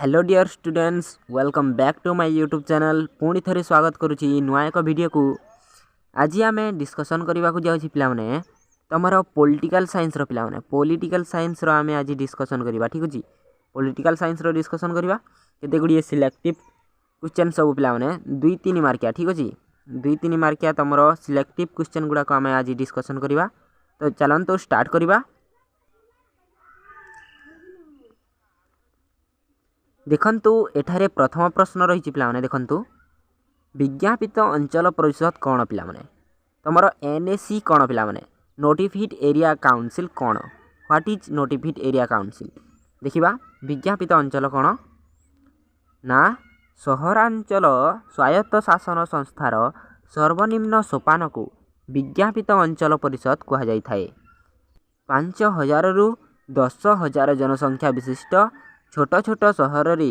Hello dear students welcome back to my YouTube channel पुणी थे स्वागत करुच्ची नुआ एक वीडियो को आज आम डिस्कसन करने को जाऊँ पे तुम पॉलिटिकल साइंस पे पॉलिटिकल साइंस आम आज डिस्कसन करवा ठीक अच्छे पॉलिटिकल साइंस डिस्कसन करवा केते गुड़िए सिलेक्टिव क्वेश्चन सब पे दुई तीन मार्किया ठीक अच्छे दुई तीन मार्किया तुम सिलेक्टिव क्वेश्चन गुड़ाक आम आज डिस्कसन करवा तो चलते स्टार्ट करवा। देखंतु एठारे प्रथम प्रश्न रही पे देखंतु विज्ञापित अंचल परिषद कौन पिला माने तुमर एनएसी कौन पिला माने नोटिफाइड एरिया काउंसिल कौन what is notified area council देखिबा विज्ञापित अंचल कौन ना सहरांचल स्वायत्त शासन संस्थार सर्वनिम्न सोपान को विज्ञापित अंचल परिषद कहा जाय थाए 5000 रु 10,000 जनसंख्या विशिष्ट छोट छोट सहर रे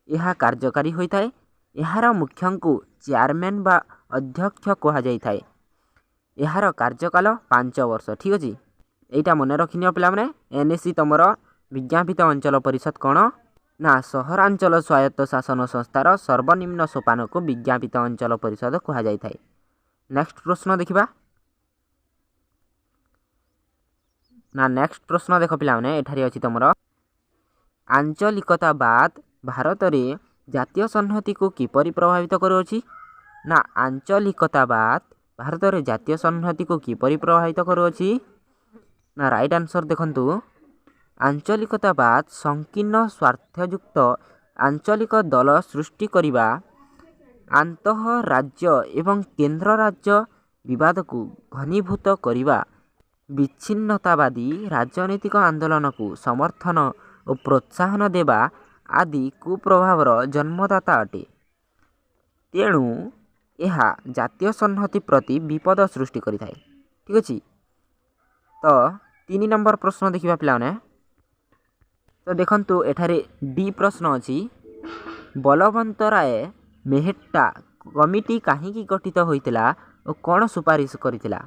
यह कार्यकारी होता है। यार मुख्य को चेयरमैन बा अध्यक्ष कह जाए। यार कार्यकाल 5 वर्ष ठीक अच्छे यहाँ मन रखिनि पे एनएसी तुम विज्ञापित अंचल परिषद कौन ना सहरांचल स्वायत्त शासन संस्थार सर्वनिम्न सोपान को विज्ञापित अंचल परिषद कह जाए। नेक्स्ट प्रश्न देखा ना नेक्स्ट प्रश्न देख पे एठारे अच्छी तुम आंचलिकतावाद भारत में जातीय संहति को किपरि प्रभावित करुछि ना आंचलिकतावाद भारत में जातीय संहति को किपरि प्रभावित करुछि ना राइट आंसर देखंतु आंचलिकतावाद संकीर्ण स्वार्थयुक्त आंचलिक दल सृष्टि करिबा आंतः राज्य एवं केंद्र राज्य विवाद को घनीभूत करिबा विच्छिन्नतावादी राजनीतिक आंदोलन को समर्थन और प्रोत्साहन देवा आदि कुप्रभावर जन्मदाता अटे। तेणु यह जातीय संहति प्रति विपद सृष्टि करि थाए ठीक अच्छे। तो 3 नंबर प्रश्न देखा पे तो देखंतु एठारे डी प्रश्न अच्छी बलवंत राय मेहट्टा कमिटी कहीं गठित होइतिला और कौन सुपारिश करितिला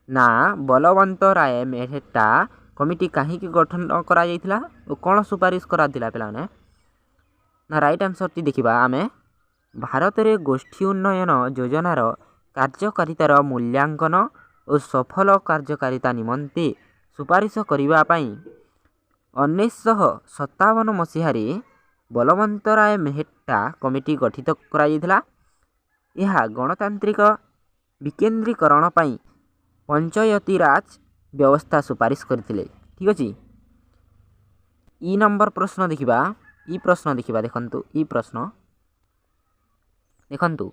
ना बलवंत राय मेहट्टा कमिटी कहीं गठन करा जाइथिला और कौन सुपारिश करा दिला पे ना राइट आंसर टी देखिबा आमे भारत रे गोष्ठी उन्नयन योजनार कार्यकारितार मूल्यांकन और सफल कार्यकारिता निमंते सुपारिश करिबा पई 1957 मसीहारे बलवंत राय मेहट्टा कमिटी गठित करा जाइथिला। यह गणतांत्रिक विकेंद्रीकरण पई पंचायती राज व्यवस्था सुपारिश करथिले ठीक अच्छे। ई नंबर प्रश्न देखिबा ई प्रश्न देखिबा देखंतु ई प्रश्न देखंतु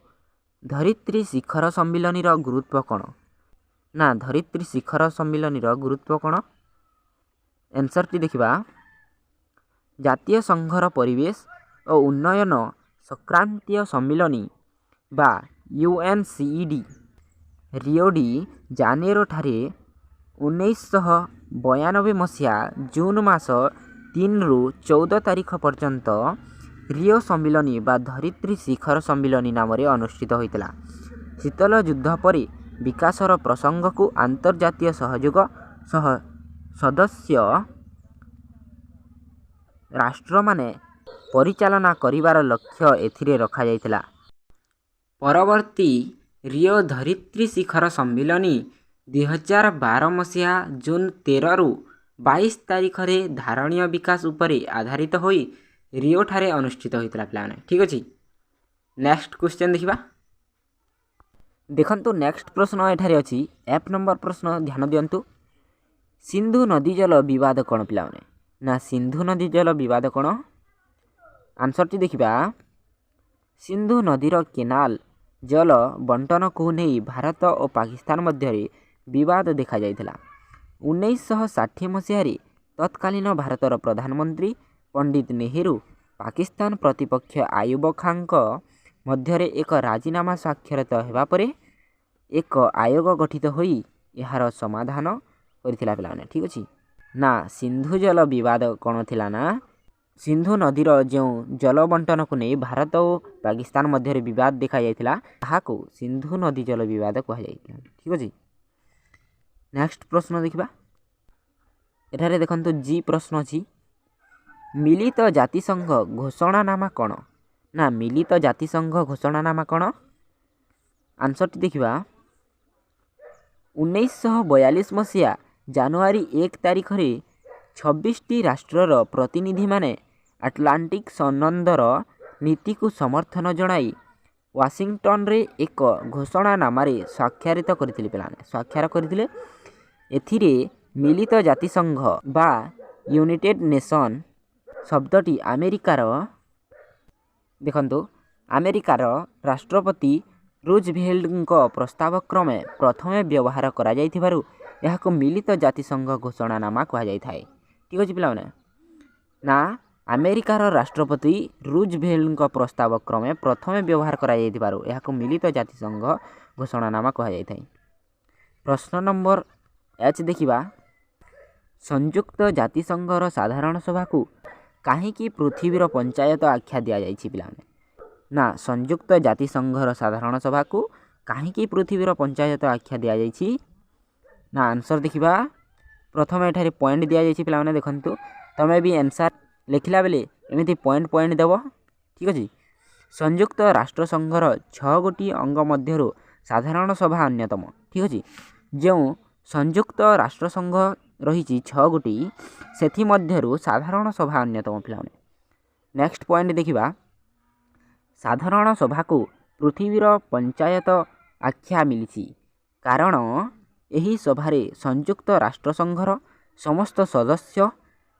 धरित्री शिखर सम्मिलनी रो गुरुत्व कौन ना धरित्री शिखर सम्मिलनी रो गुरुत्व कौन आंसर टी देखिबा जातीय संघर परिवेश और उन्नयन संक्रांतीय सम्मिलनी बा यूएनसीईडी रियो डी जानेरो ठारे 1992 मसीहा जून मास 3 रु 14 तारीख पर्यंत रियो सम्मिलनी बा धरित्री शिखर सम्मिलनी नाम अनुष्ठित होता। शीतल युद्ध पर विकासर प्रसंग को अंतर्जातीय सहयोग सह सदस्य राष्ट्र माने परिचालना करिवार लक्ष्य एथिरे रखा जाइतिला। परवर्ती रियो धरित्री शिखर सम्मिलनी 2012 मसीहा जून 13 रु 22 तारीख रे धारणीय विकास उपरे आधारित होई रियो ठारे अनुष्ठित होइतला प्लान ठीक अच्छे। नेक्स्ट क्वेश्चन देखिबा देखंतु नेक्स्ट प्रश्न एठारे अछि एफ नंबर प्रश्न ध्यान दियंतु सिंधु नदी जल विवाद कौन पिला ना सिंधु नदी जल विवाद कौन आंसर टी देखिबा सिंधु नदीर केनाल जल बंटन को नहीं भारत और पाकिस्तान मध्य विवाद देखा जाइथिला। 1960 मसीहारे तत्कालीन भारतर प्रधानमंत्री पंडित नेहरू पाकिस्तान प्रतिपक्ष आयुब खान मध्य एक राजीनामा स्वाक्षरित होगा पर एक आयोग गठित होई यार समाधान करथिला पिलाने ठीक अच्छे। ना सिंधु जल विवाद कौन थिला ना सिंधु नदीर जो जल बंटन को नहीं भारत और पाकिस्तान मध्य विवाद देखा जाइथिला ताहाको सिंधु नदी जल विवाद कह जाइथिला ठीक अच्छे। नेक्स्ट प्रश्न देखिबा एठारे देखंतु जी प्रश्न अछि ମିଳିତ ଜାତିସଂଘ ଘୋଷଣାନାମା କ'ଣ? ନା ମିଳିତ ଜାତିସଂଘ ଘୋଷଣାନାମା କ'ଣ? ଆନ୍ସରଟି ଦେଖିବା 1942 ମସିହା ଜାନୁଆରୀ 1 ତାରିଖରେ 26ଟି ରାଷ୍ଟ୍ରର ପ୍ରତିନିଧିମାନେ ଆଟଲାଣ୍ଟିକ୍ ସନନ୍ଦର ନୀତିକୁ ସମର୍ଥନ ଜଣାଇ ୱାସିଂଟନରେ ଏକ ଘୋଷଣାନାମାରେ ସ୍ୱାକ୍ଷରିତ କରିଥିଲେ। ପିଲାମାନେ ସ୍ୱାକ୍ଷର କରିଥିଲେ। ଏଥିରେ ମିଳିତ ଜାତିସଂଘ ବା ୟୁନାଇଟେଡ୍ ନେସନ୍ ଶବ୍ଦଟି ଆମେରିକାର ରାଷ୍ଟ୍ରପତି ରୁଜଭେଲ୍ଟଙ୍କ ପ୍ରସ୍ତାବ କ୍ରମେ ପ୍ରଥମେ ବ୍ୟବହାର କରାଯାଇଥିବାରୁ ଏହାକୁ ମିଳିତ ଜାତିସଂଘ ଘୋଷଣାନାମା କୁହାଯାଇଥାଏ। ଠିକ୍ ଅଛି ପିଲାମାନେ, ନା ଆମେରିକାର ରାଷ୍ଟ୍ରପତି ରୁଜଭେଲ୍ଟଙ୍କ ପ୍ରସ୍ତାବ କ୍ରମେ ପ୍ରଥମେ ବ୍ୟବହାର କରାଯାଇଥିବାରୁ ଏହାକୁ ମିଳିତ ଜାତିସଂଘ ଘୋଷଣାନାମା କୁହାଯାଇଥାଏ। ପ୍ରଶ୍ନ ନମ୍ବର H ଦେଖିବା, ସଂଯୁକ୍ତ ଜାତିସଂଘର ସାଧାରଣ ସଭାକୁ କାହିଁକି ପୃଥିବୀର ପଞ୍ଚାୟତ ଆଖ୍ୟା ଦିଆଯାଇଛି? ପିଲାମାନେ ନା ସଂଯୁକ୍ତ ଜାତିସଂଘର ସାଧାରଣ ସଭାକୁ କାହିଁକି ପୃଥିବୀର ପଞ୍ଚାୟତ ଆଖ୍ୟା ଦିଆଯାଇଛି? ନା ଆନ୍ସର ଦେଖିବା, ପ୍ରଥମେ ଏଠାରେ ପଏଣ୍ଟ ଦିଆଯାଇଛି। ପିଲାମାନେ ଦେଖନ୍ତୁ, ତମେ ବି ଆନ୍ସର ଲେଖିଲା ବେଳେ ଏମିତି ପଏଣ୍ଟ ଦେବ। ଠିକ୍ ଅଛି। ସଂଯୁକ୍ତ ରାଷ୍ଟ୍ରସଂଘର 6ଗୋଟି ଅଙ୍ଗ ମଧ୍ୟରୁ ସାଧାରଣ ସଭା ଅନ୍ୟତମ। ଠିକ୍ ଅଛି। ଯେଉଁ ସଂଯୁକ୍ତ ରାଷ୍ଟ୍ରସଂଘ ରହିଛି 6ଗୋଟି, ସେଥିମଧ୍ୟରୁ ସାଧାରଣ ସଭା ଅନ୍ୟତମ। ପିଲାମାନେ ନେକ୍ସଟ ପଏଣ୍ଟ ଦେଖିବା, ସାଧାରଣ ସଭାକୁ ପୃଥିବୀର ପଞ୍ଚାୟତ ଆଖ୍ୟା ମିଳିଛି କାରଣ ଏହି ସଭାରେ ସଂଯୁକ୍ତ ରାଷ୍ଟ୍ରସଂଘର ସମସ୍ତ ସଦସ୍ୟ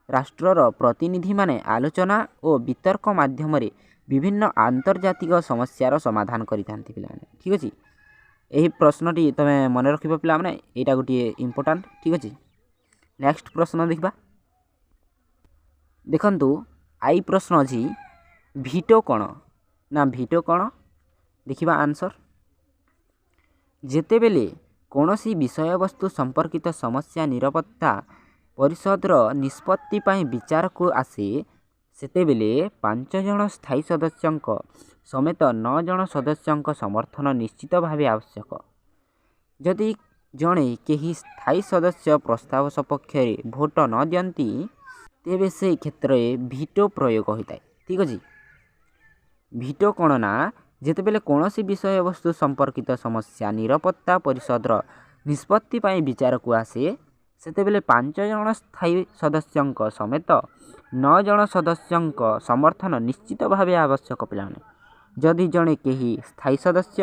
ରାଷ୍ଟ୍ରର ପ୍ରତିନିଧିମାନେ ଆଲୋଚନା ଓ ବିତର୍କ ମାଧ୍ୟମରେ ବିଭିନ୍ନ ଆନ୍ତର୍ଜାତିକ ସମସ୍ୟାର ସମାଧାନ କରିଥାନ୍ତି। ପିଲାମାନେ ଠିକ୍ ଅଛି। ଏହି ପ୍ରଶ୍ନଟି ତୁମେ ମନେ ରଖିବ ପିଲାମାନେ, ଏଇଟା ଗୋଟିଏ ଇମ୍ପୋର୍ଟାଣ୍ଟ। ଠିକ୍ ଅଛି। ନେକ୍ସଟ ପ୍ରଶ୍ନ ଦେଖିବା, ଦେଖନ୍ତୁ ଆଇ ପ୍ରଶ୍ନ ଅଛି, ଭିଟୋ କ'ଣ? ନା ଭିଟୋ କ'ଣ? ଦେଖିବା ଆନ୍ସର, ଯେତେବେଳେ କୌଣସି ବିଷୟବସ୍ତୁ ସମ୍ପର୍କିତ ସମସ୍ୟା ନିରାପତ୍ତା ପରିଷଦର ନିଷ୍ପତ୍ତି ପାଇଁ ବିଚାରକୁ ଆସେ, ସେତେବେଳେ 5 ଜଣ ସ୍ଥାୟୀ ସଦସ୍ୟଙ୍କ ସମେତ 9 ଜଣ ସଦସ୍ୟଙ୍କ ସମର୍ଥନ ନିଶ୍ଚିତ ଭାବେ ଆବଶ୍ୟକ। ଯଦି ଜଣେ କେହି ସ୍ଥାୟୀ ସଦସ୍ୟ ପ୍ରସ୍ତାବ ସପକ୍ଷରେ ଭୋଟ ନ ଦିଅନ୍ତି, ତେବେ ସେ କ୍ଷେତ୍ରରେ ଭିଟୋ ପ୍ରୟୋଗ ହୋଇଥାଏ। ଠିକ୍ ଅଛି। ଭିଟୋ କ'ଣ? ନା ଯେତେବେଳେ କୌଣସି ବିଷୟବସ୍ତୁ ସମ୍ପର୍କିତ ସମସ୍ୟା ନିରାପତ୍ତା ପରିଷଦର ନିଷ୍ପତ୍ତି ପାଇଁ ବିଚାରକୁ ଆସେ, ସେତେବେଳେ 5 ଜଣ ସ୍ଥାୟୀ ସଦସ୍ୟଙ୍କ ସମେତ 9 ଜଣ ସଦସ୍ୟଙ୍କ ସମର୍ଥନ ନିଶ୍ଚିତ ଭାବେ ଆବଶ୍ୟକ। ପିଲାମାନେ ଯଦି ଜଣେ କେହି ସ୍ଥାୟୀ ସଦସ୍ୟ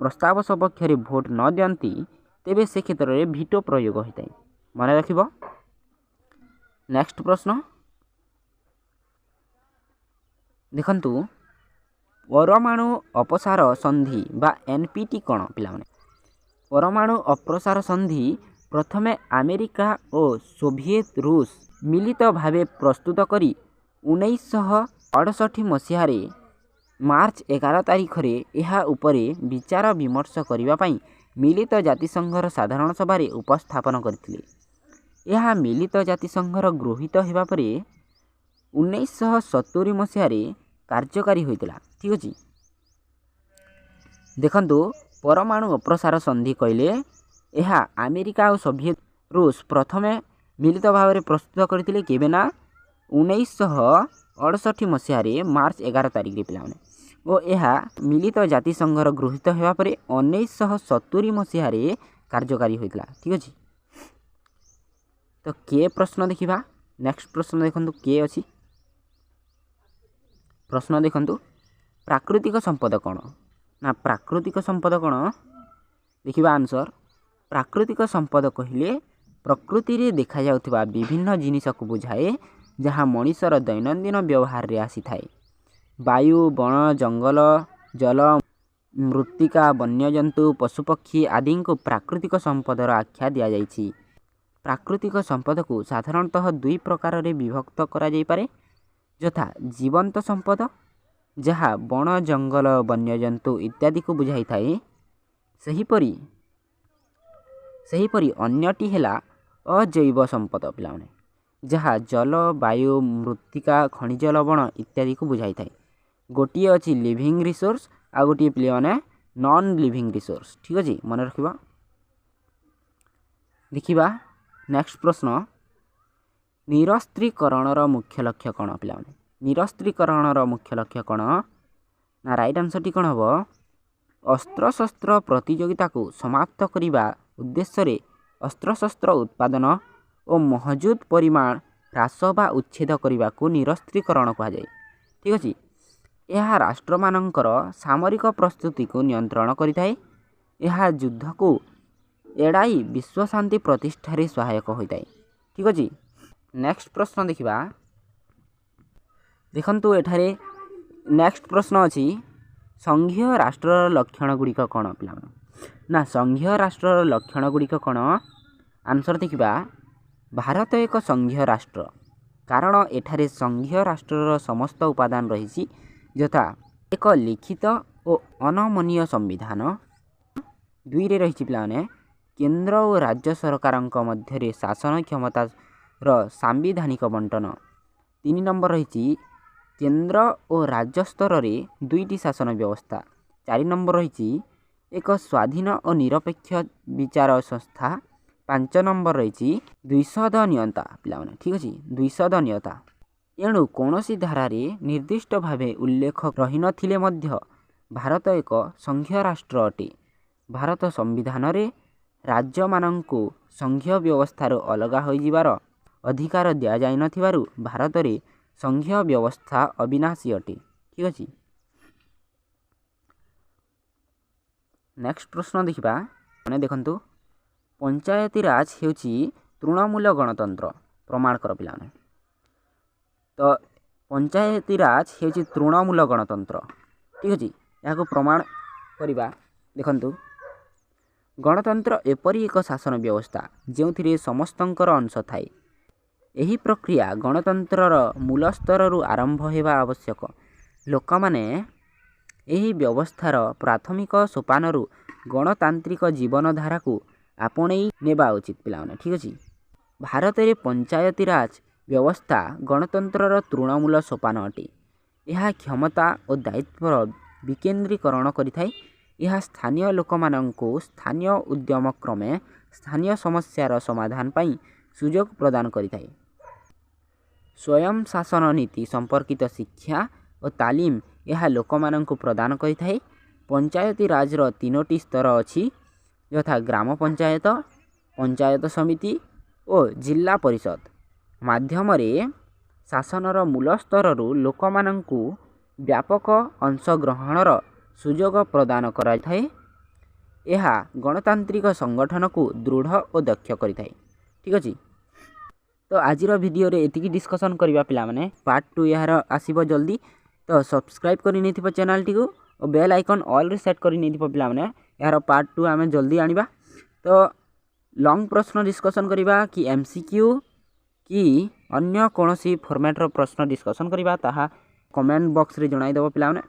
ପ୍ରସ୍ତାବ ସପକ୍ଷରେ ଭୋଟ ନ ଦିଅନ୍ତି, ତେବେ ସେ କ୍ଷେତ୍ରରେ ଭିଟୋ ପ୍ରୟୋଗ ହୋଇଥାଏ। ମନେ ରଖିବ। ନେକ୍ସଟ ପ୍ରଶ୍ନ ଦେଖନ୍ତୁ, ପରମାଣୁ ଅପସାର ସନ୍ଧି ବା NPT କ'ଣ? ପିଲାମାନେ ପରମାଣୁ ଅପସାର ସନ୍ଧି ପ୍ରଥମେ ଆମେରିକା ଓ ସୋଭିଏତ ରୁଷ ମିଳିତ ଭାବେ ପ୍ରସ୍ତୁତ କରି 1968 ମସିହାରେ ମାର୍ଚ୍ଚ 11 ତାରିଖରେ ଏହା ଉପରେ ବିଚାର ବିମର୍ଶ କରିବା ପାଇଁ ମିଳିତ ଜାତିସଂଘର ସାଧାରଣ ସଭାରେ ଉପସ୍ଥାପନ କରିଥିଲେ। ଏହା ମିଳିତ ଜାତିସଂଘର ଗୃହୀତ ହେବା ପରେ 1970 ମସିହାରେ କାର୍ଯ୍ୟକାରୀ ହୋଇଥିଲା। ଠିକ୍ ଅଛି। ଦେଖନ୍ତୁ, ପରମାଣୁ ଅପସାର ସନ୍ଧି କହିଲେ ଏହା ଆମେରିକା ଓ ସୋଭିଏତ ରୁଷ ପ୍ରଥମେ ମିଳିତ ଭାବରେ ପ୍ରସ୍ତୁତ କରିଥିଲେ। କେବେ? ନା 1968 ମସିହାରେ ମାର୍ଚ୍ଚ 11 ତାରିଖରେ। ପିଲାମାନେ ଓ ଏହା ମିଳିତ ଜାତିସଂଘର ଗୃହୀତ ହେବା ପରେ 1970 ମସିହାରେ କାର୍ଯ୍ୟକାରୀ ହୋଇଥିଲା। ଠିକ୍ ଅଛି। ତ କେ ପ୍ରଶ୍ନ ଦେଖିବା। ନେକ୍ସଟ ପ୍ରଶ୍ନ ଦେଖନ୍ତୁ, କେ ଅଛି। ପ୍ରଶ୍ନ ଦେଖନ୍ତୁ, ପ୍ରାକୃତିକ ସମ୍ପଦ କ'ଣ? ନା ପ୍ରାକୃତିକ ସମ୍ପଦ କ'ଣ? ଦେଖିବା ଆନ୍ସର, ପ୍ରାକୃତିକ ସମ୍ପଦ କହିଲେ ପ୍ରକୃତିରେ ଦେଖାଯାଉଥିବା ବିଭିନ୍ନ ଜିନିଷକୁ ବୁଝାଏ ଯାହା ମଣିଷର ଦୈନନ୍ଦିନ ବ୍ୟବହାରରେ ଆସିଥାଏ। ବାୟୁ, ବଣ, ଜଙ୍ଗଲ, ଜଳ, ମୃତ୍ତିକା, ବନ୍ୟଜନ୍ତୁ, ପଶୁପକ୍ଷୀ ଆଦିଙ୍କୁ ପ୍ରାକୃତିକ ସମ୍ପଦର ଆଖ୍ୟା ଦିଆଯାଇଛି। ପ୍ରାକୃତିକ ସମ୍ପଦକୁ ସାଧାରଣତଃ 2 ପ୍ରକାରରେ ବିଭକ୍ତ କରାଯାଇପାରେ, ଯଥା ଜୀବନ୍ତ ସମ୍ପଦ ଯାହା ବଣ, ଜଙ୍ଗଲ, ବନ୍ୟଜନ୍ତୁ ଇତ୍ୟାଦିକୁ ବୁଝାଇଥାଏ। ସେହିପରି ଅନ୍ୟଟି ହେଲା ଅଜୈବ ସମ୍ପଦ। ପିଲାମାନେ ଯାହା ଜଳ, ବାୟୁ, ମୃତ୍ତିକା, ଖଣିଜ ଲବଣ ଇତ୍ୟାଦିକୁ ବୁଝାଇଥାଏ। ଗୋଟିଏ ଅଛି ଲିଭିଂ ରିସୋର୍ସ, ଆଉ ଗୋଟିଏ ପିଲାମାନେ ନନ୍ ଲିଭିଂ ରିସୋର୍ସ। ଠିକ୍ ଅଛି, ମନେ ରଖିବା। ଦେଖିବା ନେକ୍ସଟ ପ୍ରଶ୍ନ, ନିରସ୍ତ୍ରୀକରଣର ମୁଖ୍ୟ ଲକ୍ଷ୍ୟ କ'ଣ ପିଲାମାନେ? ନିରସ୍ତ୍ରୀକରଣର ମୁଖ୍ୟ ଲକ୍ଷ୍ୟ କ'ଣ? ନା ରାଇଟ୍ ଆନ୍ସର୍ଟି କ'ଣ ହେବ? ଅସ୍ତ୍ରଶସ୍ତ୍ର ପ୍ରତିଯୋଗିତାକୁ ସମାପ୍ତ କରିବା ଉଦ୍ଦେଶ୍ୟରେ ଅସ୍ତ୍ରଶସ୍ତ୍ର ଉତ୍ପାଦନ ଓ ମହଜୁଦ ପରିମାଣ ହ୍ରାସ ବା ଉଚ୍ଛେଦ କରିବାକୁ ନିରସ୍ତ୍ରୀକରଣ କୁହାଯାଏ। ଠିକ୍ ଅଛି। ଏହା ରାଷ୍ଟ୍ରମାନଙ୍କର ସାମରିକ ପ୍ରସ୍ତୁତିକୁ ନିୟନ୍ତ୍ରଣ କରିଥାଏ। ଏହା ଯୁଦ୍ଧକୁ ଏଡ଼ାଇ ବିଶ୍ୱଶାନ୍ତି ପ୍ରତିଷ୍ଠାରେ ସହାୟକ ହୋଇଥାଏ। ଠିକ୍ ଅଛି। ନେକ୍ସଟ ପ୍ରଶ୍ନ ଦେଖିବା। ଦେଖନ୍ତୁ ଏଠାରେ ନେକ୍ସଟ ପ୍ରଶ୍ନ ଅଛି, ସଂଘୀୟ ରାଷ୍ଟ୍ରର ଲକ୍ଷଣ ଗୁଡ଼ିକ କ'ଣ ପିଲାମାନେ? ନା ସଂଘୀୟ ରାଷ୍ଟ୍ରର ଲକ୍ଷଣ ଗୁଡ଼ିକ କ'ଣ? ଆନ୍ସର୍ ଦେଖିବା, ଭାରତ ଏକ ସଂଘୀୟ ରାଷ୍ଟ୍ର କାରଣ ଏଠାରେ ସଂଘୀୟ ରାଷ୍ଟ୍ରର ସମସ୍ତ ଉପାଦାନ ରହିଛି, ଯଥା ଏକ ଲିଖିତ ଓ ଅନମନୀୟ ସମ୍ବିଧାନ। 2ରେ ରହିଛି ପିଲାମାନେ କେନ୍ଦ୍ର ଓ ରାଜ୍ୟ ସରକାରଙ୍କ ମଧ୍ୟରେ ଶାସନ କ୍ଷମତାର ସାମ୍ବିଧାନିକ ବଣ୍ଟନ। 3 ନମ୍ବର ରହିଛି କେନ୍ଦ୍ର ଓ ରାଜ୍ୟ ସ୍ତରରେ 2ଟି ଶାସନ ବ୍ୟବସ୍ଥା। 4 ନମ୍ବର ରହିଛି ଏକ ସ୍ୱାଧୀନ ଓ ନିରପେକ୍ଷ ବିଚାର ସଂସ୍ଥା। 5 ନମ୍ବର ରହିଛି ଦ୍ୱିସଦନୀୟତା ପିଲାମାନେ। ଠିକ୍ ଅଛି, ଦ୍ୱିସଦନୀୟତା। ଏଣୁ କୌଣସି ଧାରାରେ ନିର୍ଦ୍ଦିଷ୍ଟ ଭାବେ ଉଲ୍ଲେଖ ରହିନଥିଲେ ମଧ୍ୟ ଭାରତ ଏକ ସଂଘୀୟ ରାଷ୍ଟ୍ର ଅଟେ। ଭାରତ ସମ୍ବିଧାନରେ ରାଜ୍ୟମାନଙ୍କୁ ସଂଘୀୟ ବ୍ୟବସ୍ଥାରୁ ଅଲଗା ହୋଇଯିବାର ଅଧିକାର ଦିଆଯାଇନଥିବାରୁ ଭାରତରେ ସଂଘୀୟ ବ୍ୟବସ୍ଥା ଅବିନାଶୀ ଅଟେ। ଠିକ୍ ଅଛି। ନେକ୍ସଟ ପ୍ରଶ୍ନ ଦେଖିବା। ମାନେ ଦେଖନ୍ତୁ, ପଞ୍ଚାୟତି ରାଜ ହେଉଛି ତୃଣମୂଳ ଗଣତନ୍ତ୍ର। ପ୍ରମାଣ କର ପିଲାମାନେ। ତ ପଞ୍ଚାୟତି ରାଜ ହେଉଛି ତୃଣମୂଳ ଗଣତନ୍ତ୍ର। ଠିକ୍ ଅଛି, ଏହାକୁ ପ୍ରମାଣ କରିବା। ଦେଖନ୍ତୁ, ଗଣତନ୍ତ୍ର ଏପରି ଏକ ଶାସନ ବ୍ୟବସ୍ଥା ଯେଉଁଥିରେ ସମସ୍ତଙ୍କର ଅଂଶ ଥାଏ। ଏହି ପ୍ରକ୍ରିୟା ଗଣତନ୍ତ୍ରର ମୂଳ ସ୍ତରରୁ ଆରମ୍ଭ ହେବା ଆବଶ୍ୟକ। ଲୋକମାନେ ଏହି ବ୍ୟବସ୍ଥାର ପ୍ରାଥମିକ ସୋପାନରୁ ଗଣତାନ୍ତ୍ରିକ ଜୀବନଧାରାକୁ ଆପଣେଇ ନେବା ଉଚିତ ପିଲାମାନେ। ଠିକ୍ ଅଛି। ଭାରତରେ ପଞ୍ଚାୟତି ରାଜ ବ୍ୟବସ୍ଥା ଗଣତନ୍ତ୍ରର ତୃଣମୂଳ ସୋପାନ ଅଟେ। ଏହା କ୍ଷମତା ଓ ଦାୟିତ୍ୱର ବିକେନ୍ଦ୍ରୀକରଣ କରିଥାଏ। ଏହା ସ୍ଥାନୀୟ ଲୋକମାନଙ୍କୁ ସ୍ଥାନୀୟ ଉଦ୍ୟମ କ୍ରମେ ସ୍ଥାନୀୟ ସମସ୍ୟାର ସମାଧାନ ପାଇଁ ସୁଯୋଗ ପ୍ରଦାନ କରିଥାଏ। ସ୍ୱୟଂ ଶାସନ ନୀତି ସମ୍ପର୍କିତ ଶିକ୍ଷା ଓ ତାଲିମ ଏହା ଲୋକମାନଙ୍କୁ ପ୍ରଦାନ କରିଥାଏ। ପଞ୍ଚାୟତି ରାଜର 3ଟି ସ୍ତର ଅଛି, ଯଥା ଗ୍ରାମ ପଞ୍ଚାୟତ, ପଞ୍ଚାୟତ ସମିତି ଓ ଜିଲ୍ଲା ପରିଷଦ ମାଧ୍ୟମରେ ଶାସନର ମୂଳ ସ୍ତରରୁ ଲୋକମାନଙ୍କୁ ବ୍ୟାପକ ଅଂଶଗ୍ରହଣର ସୁଯୋଗ ପ୍ରଦାନ କରାଯାଇଥାଏ। ଏହା ଗଣତାନ୍ତ୍ରିକ ସଂଗଠନକୁ ଦୃଢ଼ ଓ ଦକ୍ଷ କରିଥାଏ। ଠିକ୍ ଅଛି। ତ ଆଜିର ଭିଡ଼ିଓରେ ଏତିକି ଡିସ୍କସନ୍ କରିବା ପିଲାମାନେ। ପାର୍ଟ 2 ଏହାର ଆସିବ ଜଲ୍ଦି। ତ ସବସ୍କ୍ରାଇବ୍ କରି ନେଇଥିବ ଚ୍ୟାନେଲଟିକୁ ଓ ବେଲ୍ ଆଇକନ୍ ଅଲ୍ରେ ସେଟ୍ କରି ନେଇଥିବ ପିଲାମାନେ। ଏହାର ପାର୍ଟ 2 ଆମେ ଜଲ୍ଦି ଆଣିବା। ତ ଲଙ୍ଗ ପ୍ରଶ୍ନ ଡିସ୍କସନ୍ କରିବା କି MCQ କି ଅନ୍ୟ କୌଣସି ଫର୍ମାଟ୍ର ପ୍ରଶ୍ନ ଡିସ୍କସନ୍ କରିବା, ତାହା କମେଣ୍ଟ ବକ୍ସରେ ଜଣାଇଦେବ ପିଲାମାନେ।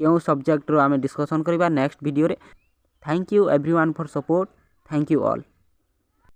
କେଉଁ ସବଜେକ୍ଟରୁ ଆମେ ଡିସ୍କସନ୍ କରିବା ନେକ୍ସଟ ଭିଡ଼ିଓରେ। Thank you everyone for support. Thank you all.